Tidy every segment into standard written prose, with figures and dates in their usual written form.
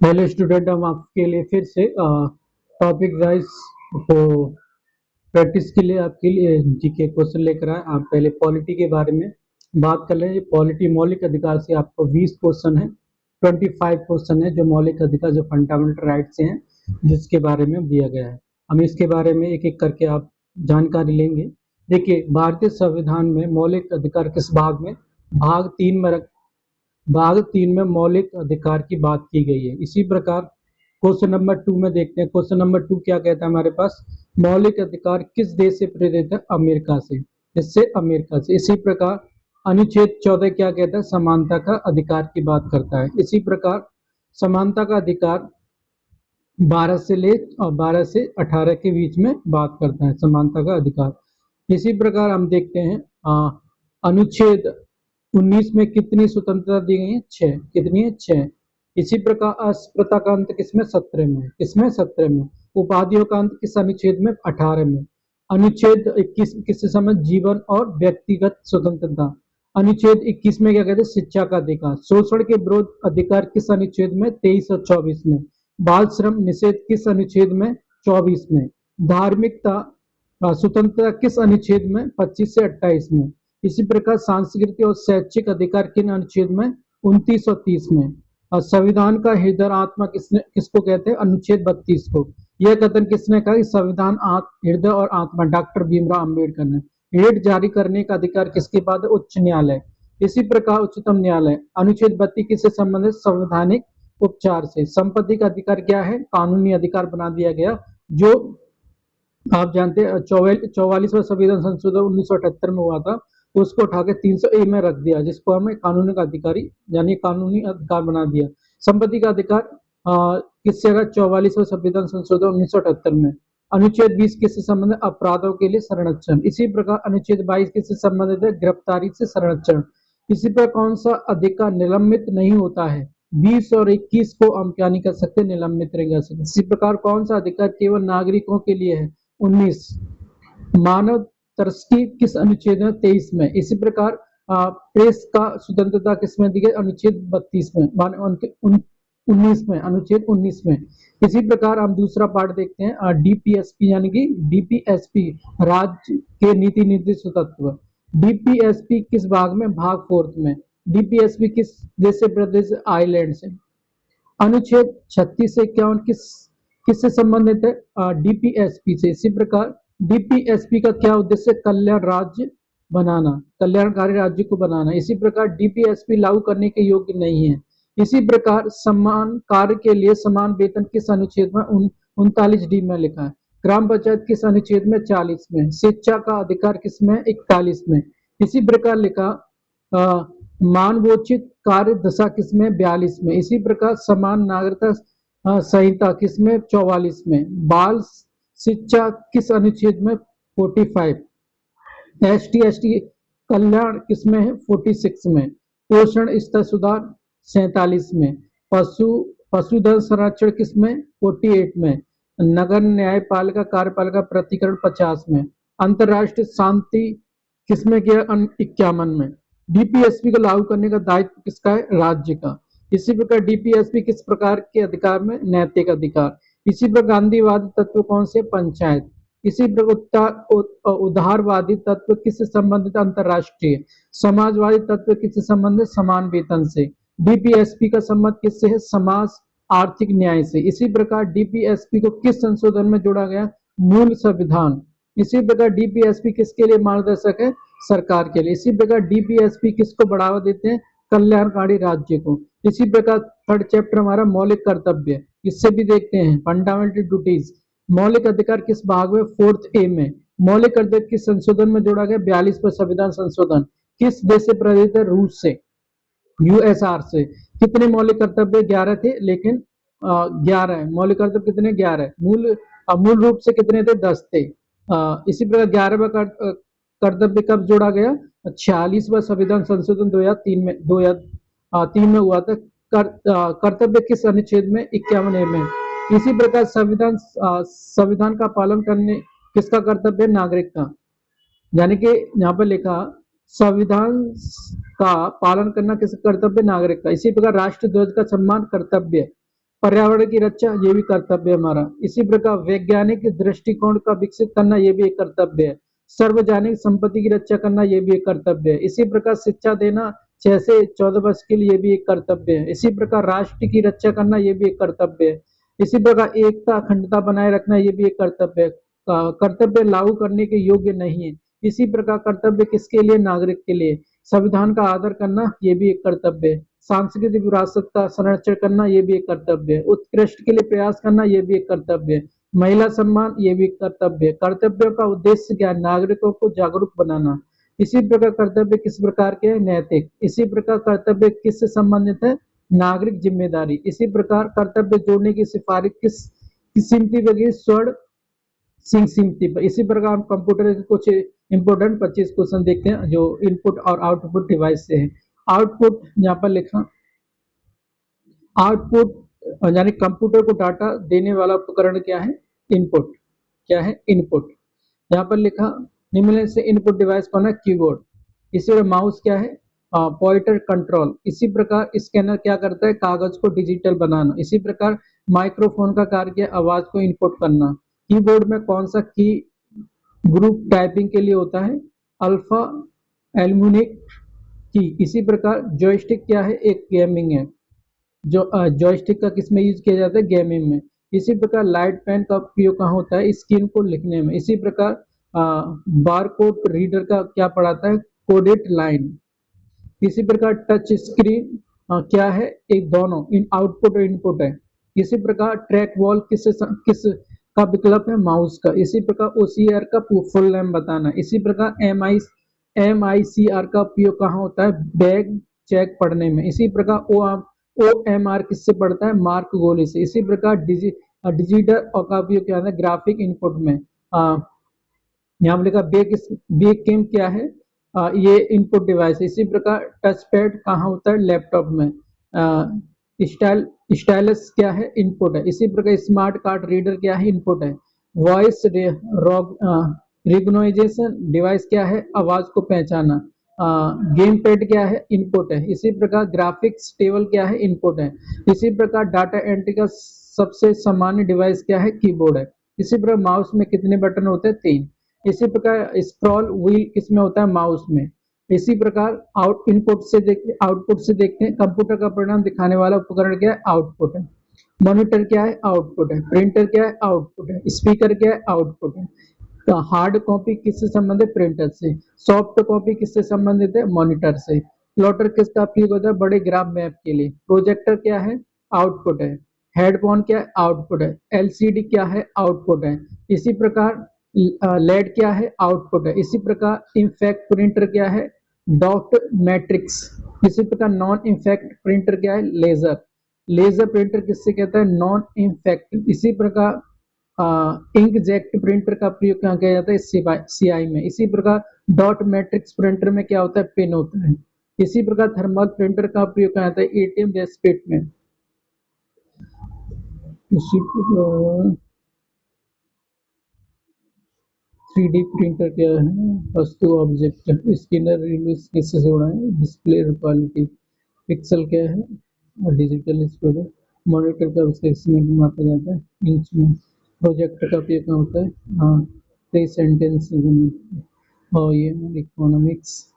Hello student, हम आपके लिए फिर से टॉपिक वाइज को प्रैक्टिस के लिए आपके लिए जीके क्वेश्चन लेकर आए। आप पहले पॉलिटी के बारे में बात कर लें। पॉलिटी मौलिक अधिकार से आपको 20 क्वेश्चन है, 25 क्वेश्चन है जो मौलिक अधिकार जो फंडामेंटल राइट से हैं, जिसके बारे में दिया गया है। हम इसके बारे में एक एक करके आप जानकारी लेंगे। देखिए, भारतीय संविधान में मौलिक अधिकार किस भाग में, भाग 3 में मौलिक अधिकार की बात की गई है। इसी प्रकार क्वेश्चन नंबर 2 में देखते हैं। क्वेश्चन नंबर 2 क्या कहता है हमारे पास, मौलिक अधिकार किस देश से प्रेरित है? अमेरिका से। इससे अमेरिका से। इसी प्रकार अनुच्छेद 14 क्या कहता है, समानता का अधिकार की बात करता है। इसी प्रकार समानता का अधिकार 12 से 18 के बीच में बात करता है, समानता का अधिकार। इसी प्रकार हम देखते हैं अनुच्छेद 19 में कितनी स्वतंत्रता दी गई है? 6। कितनी है? 6। इसी प्रकार अस्पृश्यता का अंत किसमें? 17 में। किसमें? 17 में। उपाधियों का अंत किस अनुच्छेद में? 18 में। अनुच्छेद 21 किससे संबंधित? जीवन और व्यक्तिगत स्वतंत्रता। अनुच्छेद 21 में क्या कहते हैं? शिक्षा का अधिकार। शोषण के विरोध अधिकार किस अनुच्छेद में? 23 और 24 में। बाल श्रम निषेध किस अनुच्छेद में? 24 में। धार्मिकता स्वतंत्रता किस अनुच्छेद में? 25 से 28 में। इसी प्रकार सांस्कृतिक और शैक्षिक अधिकार किन अनुच्छेद में? 29 और 30 में। और संविधान का हृदय आत्मा किसको कहते हैं? अनुच्छेद 32 को। यह कथन किसने कहा? संविधान हृदय और आत्मा, डॉक्टर भीमराव अम्बेडकर ने। रिट जारी करने का अधिकार किसके पास है? उच्च न्यायालय। इसी प्रकार उच्चतम न्यायालय। अनुच्छेद 32 किससे संबंधित? संवैधानिक उपचार से। संपत्ति का अधिकार क्या है? कानूनी अधिकार बना दिया गया, जो आप जानते हैं 44वां संविधान संशोधन 1978 में हुआ था, तो उसको उठा के 300A में रख दिया, जिसको हमें कानूनी का अधिकारी यानी कानूनी अधिकार बना दिया। संपत्ति का अधिकार किससे आएगा? 44वां संविधान संशोधन 1978 में। अनुच्छेद 20 किससे संबंधित? अपराधों के लिए संरक्षण। इसी प्रकार अनुच्छेद 22 किससे संबंधित है? गिरफ्तारी से संरक्षण। इसी प्रकार कौन सा अधिकार निलंबित नहीं होता है? 20 और 21 को हम क्या नहीं कर सकते? निलंबित नहीं कर सकते। इसी प्रकार कौन सा अधिकार केवल नागरिकों के लिए है? 19। मानव तस्करी किस अनुच्छेद में? 23 में। इसी प्रकार प्रेस का स्वतंत्रता किसमें दी गई? अनुच्छेद 32 में। 19 में। अनुच्छेद 19 में। इसी प्रकार हम दूसरा पार्ट देखते हैं, डीपीएसपी यानी कि डीपीएसपी राज्य के नीति निर्देश तत्व। डीपीएसपी किस भाग में? भाग 4 में। डीपीएसपी किस देश से प्रदेश? आइलैंड से। अनुच्छेद 36 से 51 किससे संबंधित है? डीपीएसपी से। इसी प्रकार डीपीएसपी का क्या उद्देश्य? कल्याण राज्य बनाना, कल्याणकारी राज्य को बनाना। इसी प्रकार डीपीएसपी लागू करने के योग्य नहीं है। इसी प्रकार समान कार्य के लिए समान वेतन किस अनुच्छेद में? 39D में लिखा है। ग्राम पंचायत किस अनुच्छेद में? 40 में। शिक्षा का अधिकार किसमें? 41 में। इसी प्रकार लिखा मानवोचित कार्य दशा किसमें? 42 में। इसी प्रकार समान नागरिकता संहिता किसमें? 44 में। बाल शिक्षा किस अनुच्छेद में? 45। ST कल्याण किसमें है? 46 में। पोषण स्तर सुधार 47 में। पशुधन संरक्षण किसमें? 48 में। नगर न्यायपालिका कार्यपालिका प्रतिकरण 50 में। अंतरराष्ट्रीय शांति किसमें किया? 51 में। डीपीएसपी को लागू करने का दायित्व किसका है? राज्य का। इसी प्रकार डीपीएसपी किस प्रकार के अधिकार में? नैतिक अधिकार। इसी प्रकार गांधीवादी तत्व कौन से? पंचायत। इसी प्रकार उदारवादी तत्व किससे संबंधित? अंतरराष्ट्रीय। समाजवादी तत्व किससे संबंधित? समान वेतन से। डीपीएसपी का संबंध किससे है? समाज आर्थिक न्याय से। इसी प्रकार डीपीएसपी को किस संशोधन में जोड़ा गया? मूल संविधान। इसी प्रकार डीपीएसपी किसके लिए मार्गदर्शक है? सरकार के लिए। इसी प्रकार डीपीएसपी किसको बढ़ावा देते हैं? कल्याणकारी राज्य को। इसी प्रकार थर्ड चैप्टर हमारा मौलिक कर्तव्य, इससे भी देखते हैं फंडामेंटल ड्यूटीज। मौलिक अधिकार किस भाग में? 4A में। मौलिक कर्तव्य किस संशोधन में जोड़ा गया? 42वां संविधान संशोधन। किस देश से प्रेरित है? रूस से, यूएसआर से। कितने मौलिक कर्तव्य? 11 थे, लेकिन 11 है। मौलिक कर्तव्य कितने? 11 है। मूल रूप से कितने थे? 10 थे। इसी प्रकार 11वां कर्तव्य कब जोड़ा गया? 46वां संविधान संशोधन 2003 में हुआ था। कर्तव्य किस अनुच्छेद में? 51A में। इसी प्रकार संविधान का पालन करने किसका कर्तव्य? नागरिक का। यानी कि यहाँ पर लिखा संविधान का पालन करना किस कर्तव्य? नागरिक का। इसी प्रकार राष्ट्र ध्वज का सम्मान कर्तव्य। पर्यावरण की रक्षा ये भी कर्तव्य है हमारा। इसी प्रकार वैज्ञानिक दृष्टिकोण का विकसित करना ये भी एक कर्तव्य है। सार्वजनिक संपत्ति की रक्षा करना ये भी एक कर्तव्य है। इसी प्रकार शिक्षा देना 6 से 14 वर्ष के लिए भी एक कर्तव्य है। इसी प्रकार राष्ट्र की रक्षा करना ये भी एक कर्तव्य है। इसी प्रकार एकता अखंडता बनाए रखना ये भी एक कर्तव्य है। कर्तव्य लागू करने के योग्य नहीं है। इसी प्रकार कर्तव्य किसके लिए? नागरिक के लिए। संविधान का आदर करना ये भी एक कर्तव्य है। सांस्कृतिक विरासत का संरक्षण करना ये भी एक कर्तव्य है। उत्कृष्ट के लिए प्रयास करना ये भी एक कर्तव्य है। महिला सम्मान ये भी एक कर्तव्य है। कर्तव्यों का उद्देश्य क्या? नागरिकों को जागरूक बनाना। इसी प्रकार कर्तव्य किस प्रकार के? नैतिक। इसी प्रकार कर्तव्य किससे संबंधित है? नागरिक जिम्मेदारी। इसी प्रकार कर्तव्य जोड़ने की सिफारिश किस सिमती पर? स्वर्ण सिंह सिमती पर। इसी प्रकार हम कंप्यूटर के कुछ इंपोर्टेंट 25 क्वेश्चन देखते हैं जो इनपुट और आउटपुट डिवाइस से है। आउटपुट यहाँ पर लिखा, आउटपुट यानी कंप्यूटर को डाटा देने वाला उपकरण क्या है? इनपुट। क्या है? इनपुट। यहाँ पर लिखा निम्नलिखित से इनपुट डिवाइस कौन है? कीबोर्ड। इसी तरह माउस क्या है? Pointer control. इसी प्रकार स्कैनर क्या करता है? कागज को डिजिटल बनाना। इसी प्रकार माइक्रोफोन का कार्य क्या? आवाज को इनपुट करना। कीबोर्ड में कौन सा की ग्रुप टाइपिंग के लिए होता है? अल्फा एल्यूमिनिक की। इसी प्रकार जॉयस्टिक क्या है? एक गेमिंग है। जो जॉयस्टिक का किस में यूज किया जाता है? गेमिंग में। इसी प्रकार लाइट पेन का उपयोग कहाँ होता है? स्क्रीन को लिखने में। इसी प्रकार बारकोड रीडर का क्या पढ़ाता है? Coded line. इसी प्रकार टच स्क्रीन क्या है? एक दोनों इन आउटपुट और इनपुट है। इसी प्रकार ट्रैक बॉल किस का विकल्प है? माउस का। इसी प्रकार ओसीआर का फुल नेम बताना। इसी प्रकार एमआईसीआर का उपयोग कहाँ होता है? बैग चेक पढ़ने में। इसी प्रकार ओएमआर किससे पढ़ता है? मार्क गोली से। इसी प्रकार डिजिटल का उपयोग क्या है? ग्राफिक इनपुट में। यहाँ पर लिखा बेक कैम क्या है? ये इनपुट डिवाइस। इसी प्रकार टच पैड कहाँ होता है? लैपटॉप में। स्टाइलस क्या है? इनपुट है। इसी प्रकार स्मार्ट कार्ड रीडर क्या है? इनपुट है। वॉइस रिकग्नाइजेशन डिवाइस क्या है? आवाज को पहचाना। गेम पैड क्या है? इनपुट है। इसी प्रकार ग्राफिक्स टेबल क्या है? इनपुट है। इसी प्रकार डाटा एंट्री का सबसे सामान्य डिवाइस क्या है? कीबोर्ड है। इसी प्रकार माउस में कितने बटन होते हैं? 3। इसी प्रकार स्क्रॉल व्हील किसमें होता है? माउस में। इसी प्रकार आउटपुट से देखते हैं कंप्यूटर का परिणाम दिखाने वाला उपकरण क्या है? आउटपुट है। मॉनिटर क्या है? आउटपुट है। प्रिंटर क्या है? आउटपुट है। स्पीकर क्या है? आउटपुट है। तो हार्ड कॉपी किससे संबंधित? प्रिंटर से। सॉफ्ट कॉपी किससे संबंधित है? मॉनिटर से। प्लॉटर किसका उपयोग होता है? बड़े ग्राफ मैप के लिए। प्रोजेक्टर क्या है? आउटपुट है। हेडफोन क्या है? आउटपुट है। एलसीडी क्या है? आउटपुट है। इसी प्रकार लेड क्या है? आउटपुट है। इसी प्रकार इम्फेक्ट प्रिंटर क्या है? Dot matrix. इसी प्रकार नॉन इम्फेक्ट प्रिंटर क्या है? लेजर। लेजर प्रिंटर किससे कहता है? Non impact. इसी प्रकार इंकजेट प्रिंटर का प्रयोग क्या किया जाता है? सीआई में। इसी प्रकार डॉट मैट्रिक्स प्रिंटर में क्या होता है? पेन होता है। इसी प्रकार थर्मल प्रिंटर का प्रयोग क्या जाता है? एटीएम रेस्पिट में। इसी प्रकार 3D प्रिंटर क्या है? वस्तु ऑब्जेक्ट। स्कैनर रिलीज किससे जोड़ा है? Display quality. पिक्सल क्या है? और डिजिटल स्टोरेज। मॉनिटर का उसमें मापा जाता है इंच में। प्रोजेक्टर का उपयोग क्या होता है? हाँ, सेंटेंस। और ये इकोनॉमिक्स।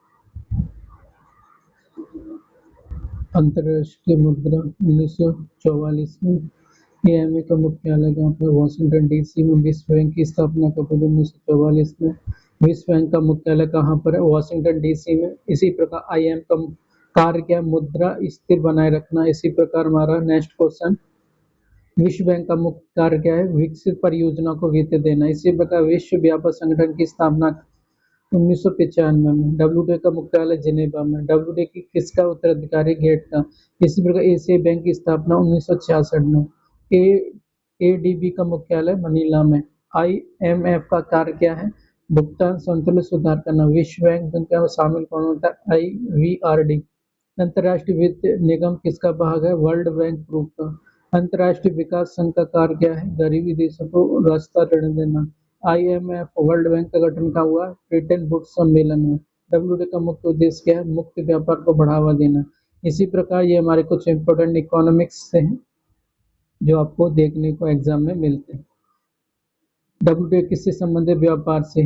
अंतर्राष्ट्रीय मुद्रा 1944 में। एएमए का मुख्यालय कहाँ पर? वॉशिंगटन डीसी में। विश्व बैंक की स्थापना कब हुई? 1944 में। विश्व बैंक का मुख्यालय कहाँ पर है? वॉशिंगटन डीसी में। इसी प्रकार आईएम का कार्य क्या? मुद्रा स्थिर बनाए रखना। इसी प्रकार हमारा नेक्स्ट क्वेश्चन, विश्व बैंक का मुख्य कार्य क्या है? विकसित परियोजना को वित्त देना। इसी प्रकार विश्व व्यापार संगठन की स्थापना 1995 में। डब्ल्यूटीओ का मुख्यालय जिनेवा में। डब्ल्यूटीओ की किसका उत्तराधिकारी? गेट का। इसी प्रकार एशियाई बैंक की स्थापना 1966 में। एडीबी का मुख्यालय मनीला में। आईएमएफ का कार्य क्या है? भुगतान संतुलन सुधार करना। विश्व बैंक का शामिल कौन होता है? आईवीआरडी। अंतर्राष्ट्रीय वित्त निगम किसका भाग है? वर्ल्ड बैंक ग्रुप का। अंतर्राष्ट्रीय विकास संघ का कार्य क्या है? गरीबी देशों को सस्ता ऋण देना। आईएमएफ वर्ल्ड बैंक का गठन कहाँ हुआ? ब्रिटेन वुड्स सम्मेलन में। डब्ल्यूटीओ का मुख्य उद्देश्य क्या है? मुक्त व्यापार को बढ़ावा देना। इसी प्रकार ये हमारे कुछ इंपोर्टेंट इकोनॉमिक्स से हैं। जो आपको देखने को एग्जाम में मिलते हैं। WTO किससे संबंधित? व्यापार से।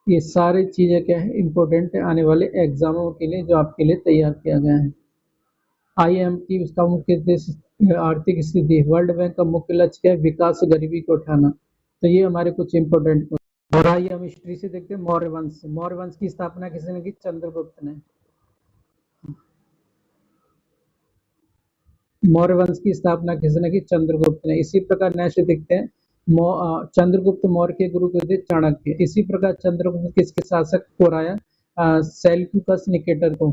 ये सारी चीजें क्या है, इंपॉर्टेंट है आने वाले एग्जामों के लिए, जो आपके लिए तैयार किया गया है। IM की उसका मुख्य उद्देश्य आर्थिक स्थिति। वर्ल्ड बैंक का मुख्य लक्ष्य क्या है? विकास से गरीबी को उठाना। तो ये हमारे कुछ इंपॉर्टेंट। और आइए हम हिस्ट्री से देखते हैं मौर्य वंश। मौर्य वंश की स्थापना किसने की? चंद्रगुप्त ने। मौर्य वंश की स्थापना किसने की? चंद्रगुप्त ने। इसी प्रकार नेक्स्ट देखते हैं चंद्रगुप्त मौर्य के गुरु थे चाणक्य। इसी प्रकार चंद्रगुप्त किसके शासक को हराया? सेल्यूकस निकेटर को।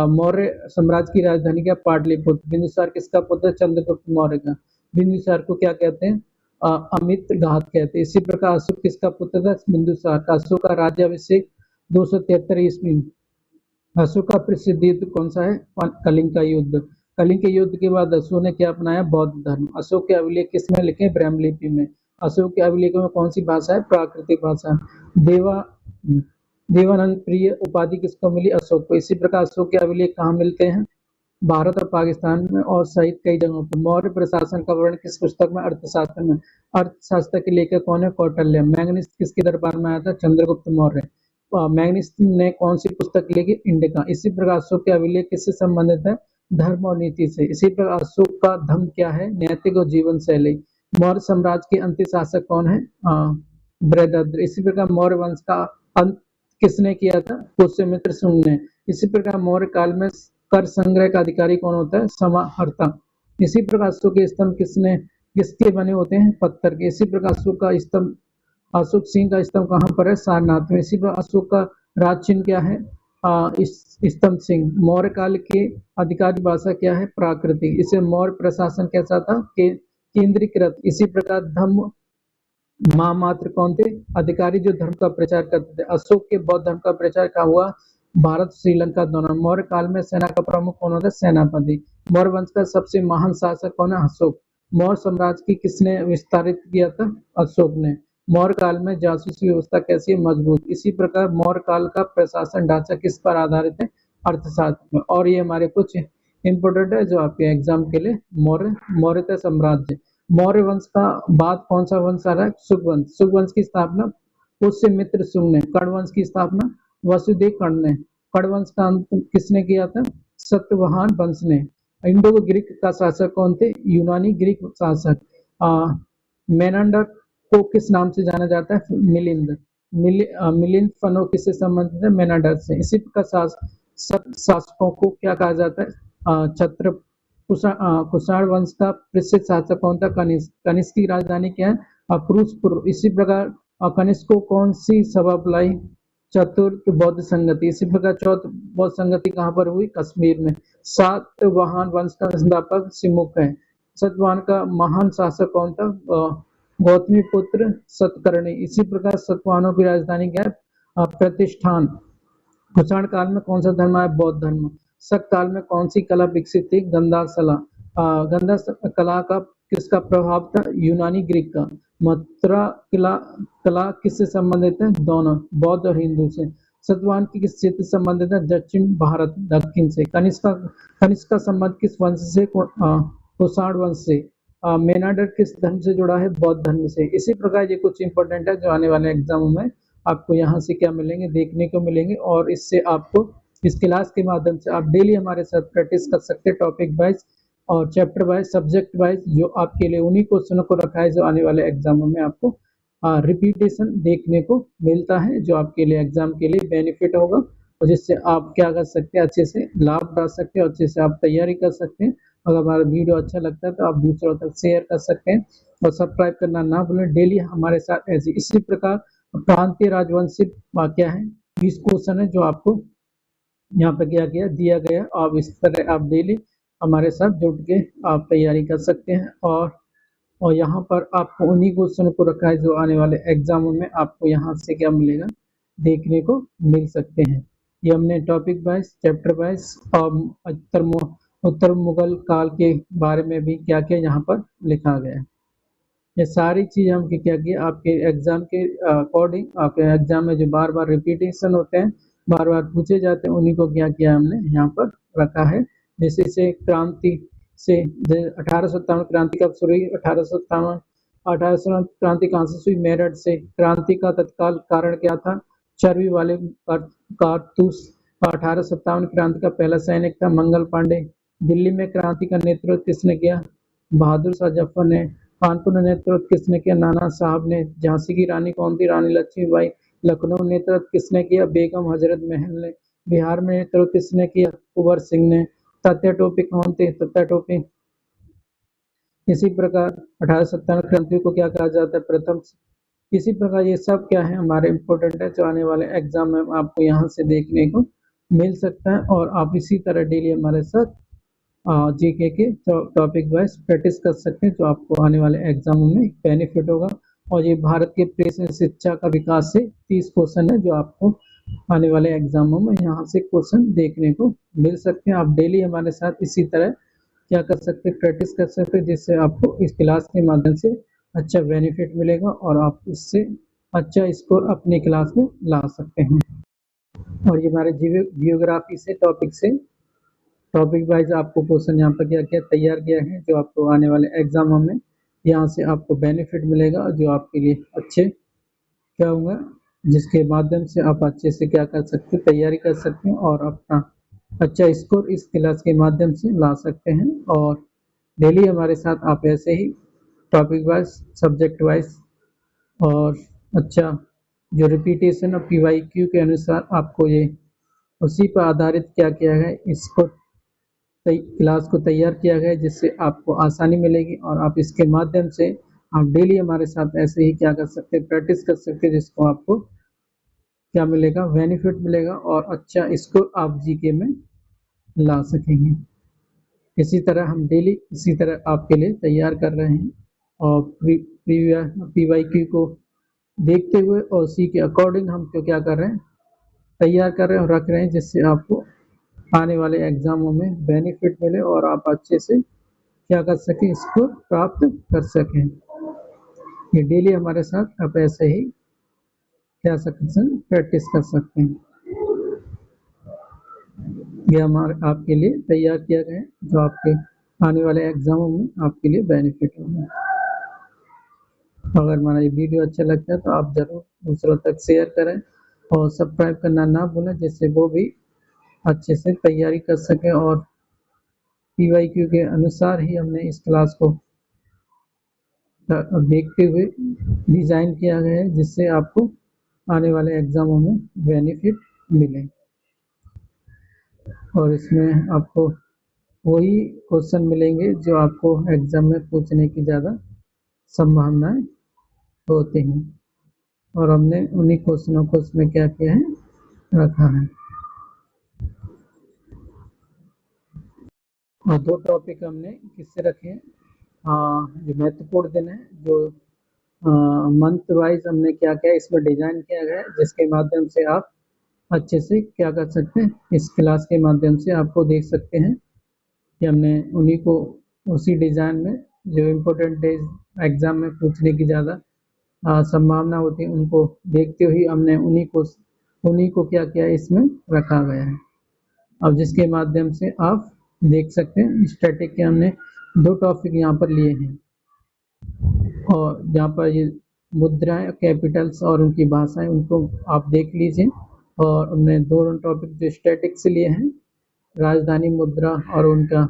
मौर्य साम्राज्य की राजधानी क्या? पाटलिपुत्र। बिंदुसार किसका पुत्र? चंद्रगुप्त मौर्य का। बिंदुसार को क्या कहते हैं? अमित घात कहते हैं। इसी प्रकार अशोक किसका पुत्र था? बिंदुसार। अशोक का राज्याभिषेक 273 ईस्वी। अशोक का प्रसिद्ध युद्ध कौन सा है? कलिंग का युद्ध। कलिंग के युद्ध के बाद अशोक ने क्या अपनाया? बौद्ध धर्म। अशोक के अभिलेख किस में लिखे? ब्राह्मी लिपि में। अशोक के अभिलेखों में कौन सी भाषा है? प्राकृतिक भाषा। देवा देवानंद प्रिय उपाधि किसको मिली? अशोक को। इसी प्रकार अशोक के अभिलेख कहाँ मिलते हैं? भारत और पाकिस्तान में और सहित कई जगहों पर। मौर्य प्रशासन का वर्णन किस पुस्तक में? अर्थशास्त्र में। अर्थशास्त्र के लेखक कौन है? कौटिल्य। मैग्निस किसके दरबार में आया था? चंद्रगुप्त मौर्य। मैग्निस ने कौन सी पुस्तक लिखी? इंडिका। इसी प्रकार अशोक के अभिलेख किससे संबंधित है? धर्म और नीति से। इसी प्रकार अशोक का धर्म क्या है? नैतिक और जीवन शैली। मौर्य साम्राज्य के अंतिम शासक कौन है? बृहद्रथ। इसी प्रकार मौर्य वंश का अंत किसने किया था? पुष्यमित्र शुंग ने। इसी प्रकार मौर्य काल में कर संग्रह का अधिकारी कौन होता है? समाहर्ता। इसी प्रकार अशोक के स्तंभ किसके बने होते हैं? पत्थर के। इसी प्रकार अशोक का स्तंभ अशोक सिंह का स्तंभ कहाँ पर है? सारनाथ में। इसी पर अशोक का राज चिन्ह क्या है? स्तंभ सिंह। मौर्य काल के आधिकारिक भाषा क्या है? प्राकृतिक। इसे मौर्य प्रशासन कैसा था? केंद्रीकृत। इसी प्रकार धर्म महामात्र कौन थे? अधिकारी जो धर्म का प्रचार करते थे। अशोक के बौद्ध धर्म का प्रचार कहाँ हुआ? भारत श्रीलंका दौरान। मौर्य काल में सेना का प्रमुख कौन होता है? सेनापति। मौर्य वंश का सबसे महान शासक कौन है? अशोक। मौर्य साम्राज्य की किसने विस्तारित किया था? अशोक ने। मौर्य काल में जासूसी व्यवस्था कैसी है? मजबूत। इसी प्रकार मौर्य काल का प्रशासन ढांचा किस पर आधारित है? अर्थशास्त्र में। और ये हमारे कुछ इंपोर्टेंट है जो आपके एग्जाम के लिए। मौर्य साम्राज्य। मौर्य वंश का बाद कौन सा वंश आ रहा है? सुगवंश। सुगवंश की स्थापना पुष्यमित्र शुंग ने। कण्व की स्थापना वसुदेव कण्व ने। कण्व का अंत किसने किया था? सतवाहन वंश ने। इंडो ग्रीक का शासक कौन थे? यूनानी ग्रीक शासक। मेनांडर को किस नाम से जाना जाता है? मिलिंद। मिलिंद फनो किससे संबंधित है? मेनांडर से। इसी प्रकार शासकों को क्या कहा जाता है? छत्र कुषाण वंश का प्रसिद्ध शासक कौन था? कनिष्क। कनिष्क की राजधानी क्या है? पुरुषपुर। इसी प्रकार कनिष्क को कौन सी सभा बुलाई? चतुर्थ बौद्ध संगति। इसी प्रकार चौथ बौद्ध संगति कहाँ पर हुई? कश्मीर में। सातवाहन वंश का संस्थापक सिमुक है। सतवाहन का महान शासक कौन था? गौतमी पुत्र सतकर्णी। इसी प्रकार सतवाहनों की राजधानी क्या है? प्रतिष्ठान। कुषाण काल में कौन सा धर्म आया? बौद्ध धर्म। शक काल में कौन सी कला विकसित थी? गंधा कला का किसका प्रभाव था? यूनानी ग्रीक का। मथुरा कला किससे संबंधित है? दोनों, बौद्ध और हिंदू से। सतवाहन की किस क्षेत्र से संबंधित है? दक्षिण भारत, दक्षिण से। कनिष्क का संबंध किस वंश से? कुषाण वंश से। मेनाडर किस धर्म से जुड़ा है? बौद्ध धर्म से। इसी प्रकार ये कुछ इंपॉर्टेंट है जो आने वाले एग्जामों में आपको यहाँ से क्या मिलेंगे? देखने को मिलेंगे। और इससे आपको इस क्लास के माध्यम से आप डेली हमारे साथ प्रैक्टिस कर सकते हैं, टॉपिक वाइज और चैप्टर वाइज, सब्जेक्ट वाइज, जो आपके लिए उन्हीं क्वेश्चनों को रखा है जो आने वाले एग्जामों में आपको रिपीटेशन देखने को मिलता है, जो आपके लिए एग्जाम के लिए बेनिफिट होगा और जिससे आप क्या कर सकते हैं? अच्छे से लाभ उठा सकते हैं और अच्छे से आप तैयारी कर सकते हैं। अगर हमारा वीडियो अच्छा लगता है तो आप दूसरों तक शेयर कर सकते हैं और सब्सक्राइब करना ना भूलें। डेली हमारे साथ ऐसे इसी प्रकार प्रांतीय राजवंशी वाक्य है 20 क्वेश्चन है जो आपको यहाँ पे क्या किया दिया गया। आप इस तरह आप डेली हमारे साथ जुड़ के आप तैयारी कर सकते हैं और यहाँ पर आपको उन्हीं क्वेश्चन को रखा है जो आने वाले एग्जामों में आपको यहाँ से क्या मिलेगा? देखने को मिल सकते हैं। ये हमने टॉपिक वाइज, चैप्टर वाइज और उत्तर मुगल काल के बारे में भी क्या किया यहाँ पर लिखा गया है। ये सारी चीज हम क्या किया आपके एग्जाम के अकॉर्डिंग, आपके एग्जाम में जो बार बार रिपीटेशन होते हैं, बार बार पूछे जाते हैं, उन्हीं को क्या किया हमने यहाँ पर रखा है। जैसे से क्रांति से 1857 क्रांति कब शुरू हुई? 1857 क्रांति कहाँ से हुई? मेरठ से। क्रांति का तत्काल कारण क्या था? चर्बी वाले कारतूस। 1857 क्रांति का पहला सैनिक था मंगल पांडे। दिल्ली में क्रांति का नेतृत्व किसने किया? बहादुर शाह जफर ने। कानपुर में नेतृत्व किसने किया? नाना साहब ने। झांसी की रानी कौन थी? रानी लक्ष्मीबाई। लखनऊ नेतृत्व किसने किया? बेगम हजरत महल ने। बिहार में नेतृत्व किसने किया? कुंवर सिंह ने। तात्या टोपे कौन थे? तात्या टोपे। इसी प्रकार 1857 क्रांति को क्या कहा जाता है? प्रथम। इसी प्रकार ये सब क्या है हमारे इम्पोर्टेंट है जो आने वाले एग्जाम में आपको यहाँ से देखने को मिल सकता है, और आप इसी तरह डेली हमारे साथ जीके के टॉपिक वाइज प्रैक्टिस कर सकते हैं, जो आपको आने वाले एग्जामों में बेनिफिट होगा। और ये भारत के प्रेषण शिक्षा का विकास से 30 क्वेश्चन है जो आपको आने वाले एग्जामों में यहाँ से क्वेश्चन देखने को मिल सकते हैं। आप डेली हमारे साथ इसी तरह क्या कर सकते हैं? प्रैक्टिस कर सकते हैं, जिससे आपको इस क्लास के माध्यम से अच्छा बेनिफिट मिलेगा और आप इससे अच्छा स्कोर अपनी क्लास में ला सकते हैं। और ये हमारे जियोग्राफी से टॉपिक वाइज आपको क्वेश्चन यहाँ पर क्या तैयार किया है, जो आपको आने वाले एग्जामों में यहाँ से आपको बेनिफिट मिलेगा, जो आपके लिए अच्छे क्या होगा, जिसके माध्यम से आप अच्छे से क्या कर सकते हैं? तैयारी कर सकते हैं और अपना अच्छा स्कोर इस क्लास के माध्यम से ला सकते हैं। और डेली हमारे साथ आप ऐसे ही टॉपिक वाइज, सब्जेक्ट वाइज और अच्छा जो रिपीटेशन और PYQ के अनुसार आपको ये उसी पर आधारित क्या किया है, इसको क्लास को तैयार किया गया है, जिससे आपको आसानी मिलेगी और आप इसके माध्यम से आप डेली हमारे साथ ऐसे ही क्या कर सकते हैं? प्रैक्टिस कर सकते हैं, जिसको आपको क्या मिलेगा? बेनिफिट मिलेगा और अच्छा स्कोर आप जीके में ला सकेंगे। इसी तरह हम डेली इसी तरह आपके लिए तैयार कर रहे हैं और PYQ को देखते हुए और उसी के अकॉर्डिंग हम क्या कर रहे हैं? तैयार कर रहे हैं और रख रहे हैं, जिससे आपको आने वाले एग्जामों में बेनिफिट मिले और आप अच्छे से क्या कर सकें? इसको प्राप्त कर सकें। ये डेली हमारे साथ आप ऐसे ही क्या सकते हैं? प्रैक्टिस कर सकते हैं। ये हमारे आपके लिए तैयार किया गया है, जो आपके आने वाले एग्जामों में आपके लिए बेनिफिट होगा। अगर हमारा ये वीडियो अच्छा लगता है तो आप जरूर दूसरों तक शेयर करें और सब्सक्राइब करना ना भूलें, जिससे वो भी अच्छे से तैयारी कर सके। और PYQ के अनुसार ही हमने इस क्लास को देखते हुए डिजाइन किया गया है, जिससे आपको आने वाले एग्जामों में बेनिफिट मिले। और इसमें आपको वही क्वेश्चन मिलेंगे जो आपको एग्जाम में पूछने की ज़्यादा संभावनाएं होती हैं, और हमने उन्हीं क्वेश्चनों को इसमें क्या किया है? रखा है। और दो टॉपिक हमने किससे रखे हैं? जो महत्वपूर्ण दिन है, जो मंथ वाइज हमने क्या किया इसमें डिजाइन किया गया है, जिसके माध्यम से आप अच्छे से क्या कर सकते हैं? इस क्लास के माध्यम से आपको देख सकते हैं कि हमने उन्हीं को उसी डिजाइन में जो इम्पोर्टेंट डेज एग्जाम में पूछने की ज़्यादा संभावना होती है, उनको देखते हुए हमने उन्हीं को क्या किया इसमें रखा गया है। अब जिसके माध्यम से आप देख सकते हैं स्टैटिक के हमने दो टॉपिक यहाँ पर लिए हैं, और यहाँ पर ये मुद्राएं, कैपिटल्स और उनकी भाषाएं, उनको आप देख लीजिए। और हमने दोनों टॉपिक जो स्टैटिक से लिए हैं, राजधानी मुद्रा और उनका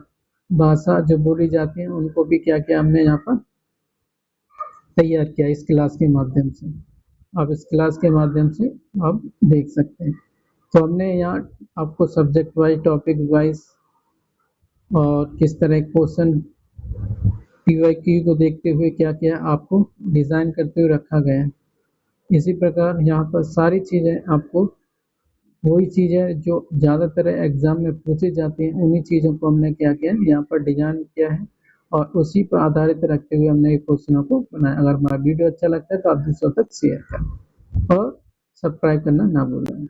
भाषा जो बोली जाती है, उनको भी क्या किया हमने यहाँ पर तैयार किया इस क्लास के माध्यम से। आप इस क्लास के माध्यम से आप देख सकते हैं। तो हमने यहाँ आपको सब्जेक्ट वाइज, टॉपिक वाइज और किस तरह क्वेश्चन PYQ को देखते हुए क्या किया आपको डिज़ाइन करते हुए रखा गया है। इसी प्रकार यहाँ पर सारी चीज़ें आपको वही चीज़ें जो ज़्यादातर एग्जाम में पूछी जाती हैं, उन्हीं चीज़ों को हमने क्या किया यहाँ पर डिजाइन किया है, और उसी पर आधारित रखते हुए हमने क्वेश्चनों को बनाया। अगर हमारा वीडियो अच्छा लगता है तो आप दूसरों तक शेयर करें और सब्सक्राइब करना ना भूलें।